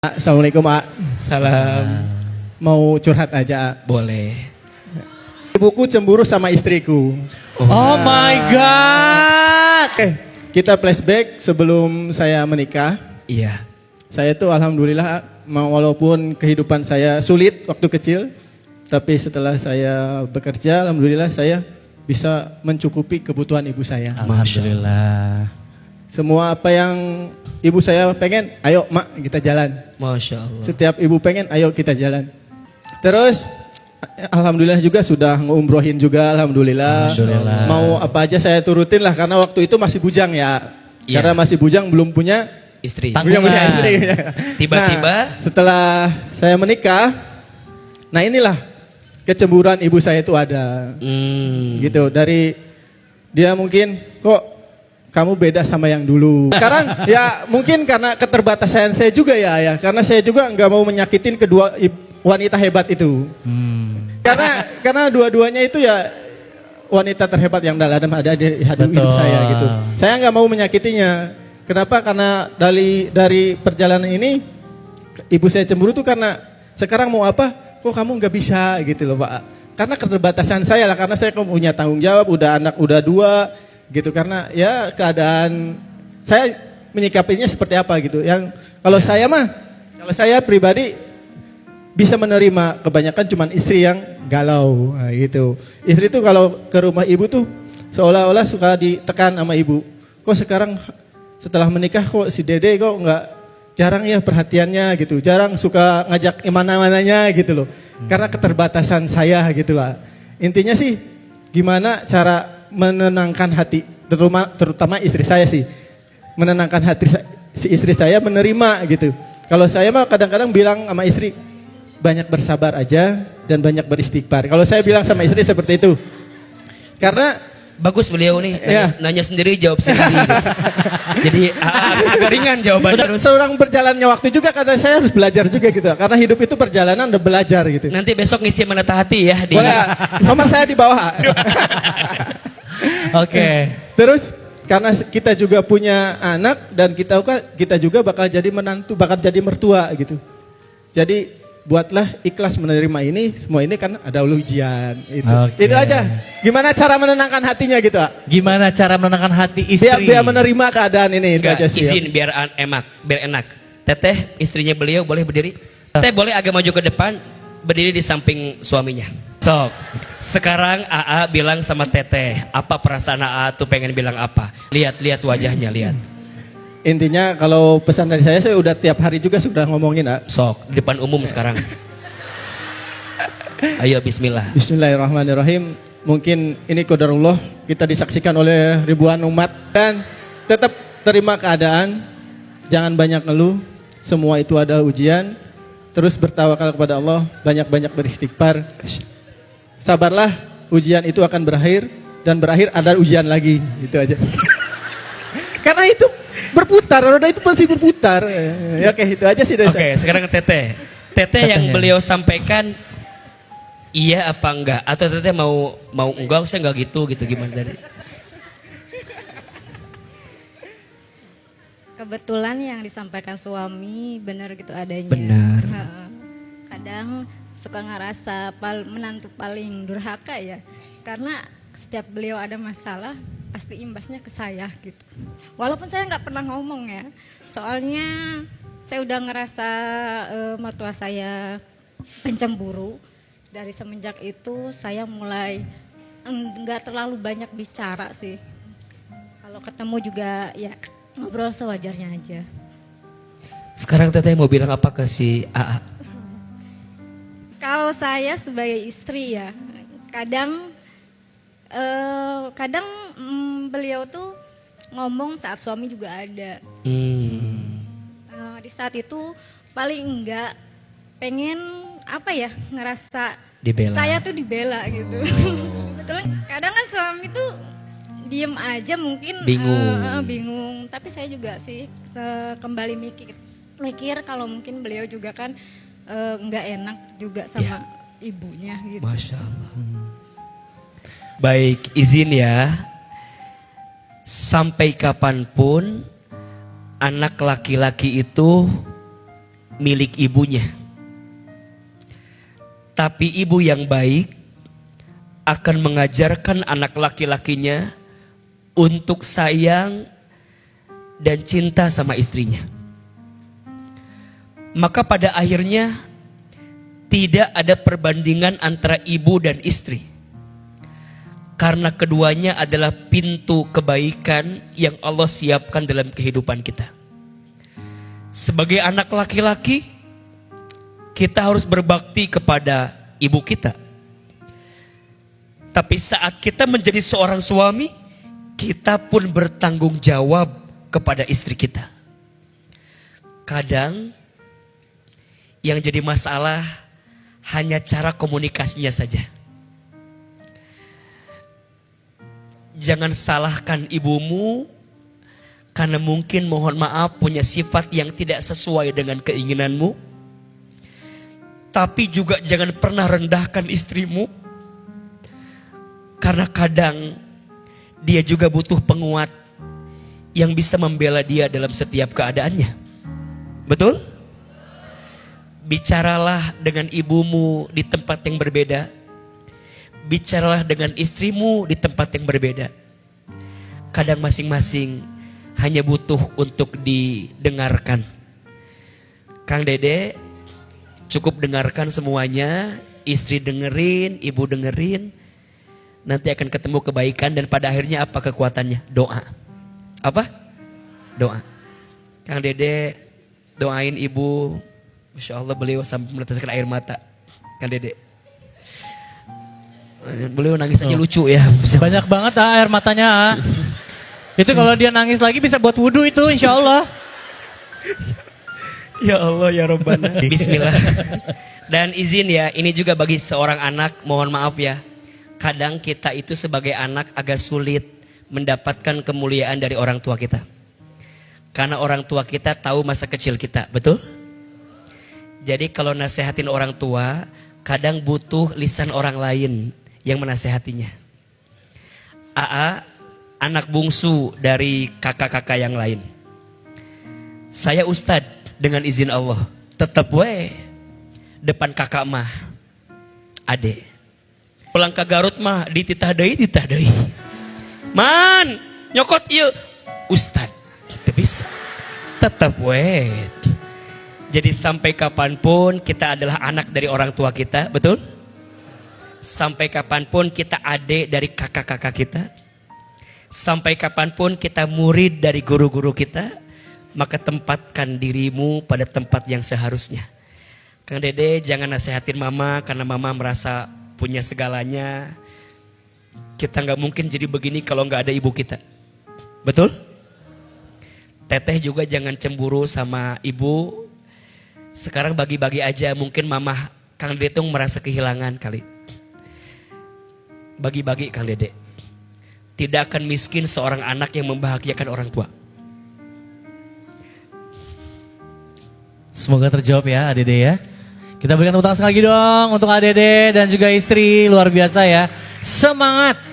Assalamualaikum, A. Salam. Mau curhat aja, A. Boleh. Ibuku cemburu sama istriku. Oh my God. Kita flashback sebelum saya menikah. Iya. Saya tuh alhamdulillah, walaupun kehidupan saya sulit waktu kecil, tapi setelah saya bekerja, alhamdulillah saya bisa mencukupi kebutuhan ibu saya. Alhamdulillah. Semua apa yang ibu saya pengen, ayo mak kita jalan. Masya Allah. Setiap ibu pengen, ayo kita jalan. Terus alhamdulillah juga sudah ngumrohin juga, alhamdulillah. Alhamdulillah. Mau apa aja saya turutin lah, karena waktu itu masih bujang ya. Iya. Karena masih bujang, belum punya Istri. Tanggungan. belum punya istri. Tiba-tiba. Nah, setelah saya menikah, nah inilah kecemburuan ibu saya itu ada. Gitu, dari dia mungkin kok kamu beda sama yang dulu. Sekarang ya mungkin karena keterbatasan saya juga ya, karena saya juga nggak mau menyakitin kedua wanita hebat itu. Karena dua-duanya itu ya wanita terhebat yang dalam ada di hidup Betul. saya gitu. Saya nggak mau menyakitinya. Kenapa? Karena dari perjalanan ini ibu saya cemburu tuh karena sekarang mau apa? Kok kamu nggak bisa gitu loh, Pak. Karena keterbatasan saya lah, karena saya punya tanggung jawab, udah anak udah 2 gitu, karena ya keadaan saya menyikapinya seperti apa gitu. Yang kalau saya pribadi bisa menerima, kebanyakan cuman istri yang galau gitu. Istri tuh kalau ke rumah ibu tuh seolah-olah suka ditekan sama ibu. Kok sekarang setelah menikah kok si Dede kok nggak jarang ya perhatiannya gitu, jarang suka ngajak mana-mananya gitu loh. Karena keterbatasan saya gitu lah. Intinya sih gimana cara menenangkan hati, terutama istri saya sih, menenangkan hati si istri saya menerima gitu. Kalau saya mah kadang-kadang bilang sama istri, banyak bersabar aja dan banyak beristighfar. Kalau saya bilang sama istri seperti itu, karena Bagus beliau nih, Iya. nanya sendiri jawab sendiri. Jadi agak ringan jawaban terus. seorang berjalannya waktu juga, karena saya harus belajar juga gitu. Karena hidup itu perjalanan, udah belajar gitu. Nanti besok ngisi menata hati ya di. Boleh, nomor saya di bawah. Oke. Terus karena kita juga punya anak dan kita juga bakal jadi menantu, bakal jadi mertua gitu. Jadi buatlah ikhlas menerima ini, semua ini kan ada ujian itu. Oke. Itu aja. Gimana cara menenangkan hatinya gitu, Pak? Gimana cara menenangkan hati istri? Biar menerima keadaan ini, itu Enggak, aja sih. izin biar enak. Teteh istrinya beliau boleh berdiri. Teteh boleh agak maju ke depan, berdiri di samping suaminya. Sok. Sekarang AA bilang sama Teteh, apa perasaan AA tuh pengen bilang apa? Lihat wajahnya, lihat. Intinya kalau pesan dari saya udah tiap hari juga sudah ngomongin, Pak. Sok, di depan umum sekarang. Ayo bismillah. Bismillahirrahmanirrahim. Mungkin ini qadarullah, kita disaksikan oleh ribuan umat, dan tetap terima keadaan, jangan banyak ngeluh, semua itu adalah ujian. Terus bertawakal kepada Allah, banyak-banyak beristighfar. Sabarlah, ujian itu akan berakhir, dan berakhir ada ujian lagi, itu aja. Karena itu berputar, roda itu pasti berputar. Ya, oke, itu aja sih dari Oke, saya. sekarang ke Teteh. Teteh yang Tetehnya. beliau sampaikan iya apa enggak? Atau Teteh mau enggak, saya enggak gitu gimana tadi? Kebetulan yang disampaikan suami benar gitu adanya. Benar. Heeh. Kadang suka ngerasa menantu paling durhaka ya. Karena setiap beliau ada masalah pasti imbasnya ke saya gitu. Walaupun saya nggak pernah ngomong ya. Soalnya saya udah ngerasa mertua saya pencemburu. Dari semenjak itu saya mulai nggak terlalu banyak bicara sih. Kalau ketemu juga ya ngobrol sewajarnya aja. Sekarang Teteh mau bilang apa ke si AA? Kalau saya sebagai istri ya, kadang beliau tuh ngomong saat suami juga ada. Di saat itu paling enggak pengen apa ya, ngerasa Dibela. saya tuh dibela gitu. Betul. Kadang kan suami tuh diem aja mungkin bingung. Tapi saya juga sih kembali mikir kalau mungkin beliau juga kan nggak enak juga sama ibunya gitu. Masya Allah. Baik, izin ya. Sampai kapanpun anak laki-laki itu milik ibunya. Tapi ibu yang baik akan mengajarkan anak laki-lakinya untuk sayang dan cinta sama istrinya. Maka pada akhirnya tidak ada perbandingan antara ibu dan istri. Karena keduanya adalah pintu kebaikan yang Allah siapkan dalam kehidupan kita. Sebagai anak laki-laki, kita harus berbakti kepada ibu kita. Tapi saat kita menjadi seorang suami, kita pun bertanggung jawab kepada istri kita. Kadang yang jadi masalah hanya cara komunikasinya saja. Jangan salahkan ibumu karena mungkin mohon maaf punya sifat yang tidak sesuai dengan keinginanmu. Tapi juga jangan pernah rendahkan istrimu karena kadang dia juga butuh penguat yang bisa membela dia dalam setiap keadaannya. Betul? Bicaralah dengan ibumu di tempat yang berbeda. Bicaralah dengan istrimu di tempat yang berbeda. Kadang masing-masing hanya butuh untuk didengarkan. Kang Dede, cukup dengarkan semuanya. Istri dengerin, ibu dengerin. Nanti akan ketemu kebaikan dan pada akhirnya apa kekuatannya? Doa. Apa? Doa. Kang Dede doain ibu. Masya Allah beliau sampai meneteskan air mata. Kang Dede. Beliau nangis aja lucu ya. Banyak banget air matanya. Itu kalau dia nangis lagi bisa buat wudhu itu insya Allah. Ya Allah ya Rabbana. Bismillah. Dan izin ya, ini juga bagi seorang anak, mohon maaf ya. Kadang kita itu sebagai anak agak sulit mendapatkan kemuliaan dari orang tua kita. Karena orang tua kita tahu masa kecil kita, betul? Jadi kalau nasehatin orang tua, kadang butuh lisan orang lain yang menasehatinya. AA, anak bungsu dari kakak-kakak yang lain. Saya ustad dengan izin Allah. Tetap depan kakak mah ade. Pulang ke Garut mah dititah deui. Man, nyokot ieu ustad. Teu bisa. Tetap Jadi sampai kapanpun kita adalah anak dari orang tua kita, betul? Sampai kapanpun kita adik dari kakak-kakak kita. Sampai kapanpun kita murid dari guru-guru kita. Maka tempatkan dirimu pada tempat yang seharusnya. Kang Dede jangan nasehatin mama karena mama merasa punya segalanya. Kita gak mungkin jadi begini kalau gak ada ibu kita. Betul? Teteh juga jangan cemburu sama ibu. Sekarang bagi-bagi aja, mungkin mama Kang Dede tuh merasa kehilangan kali. Bagi-bagi Kang Dede. Tidak akan miskin seorang anak yang membahagiakan orang tua. Semoga terjawab ya Adede ya. Kita berikan tepuk tangan sekali lagi dong untuk Adede dan juga istri, luar biasa ya. Semangat.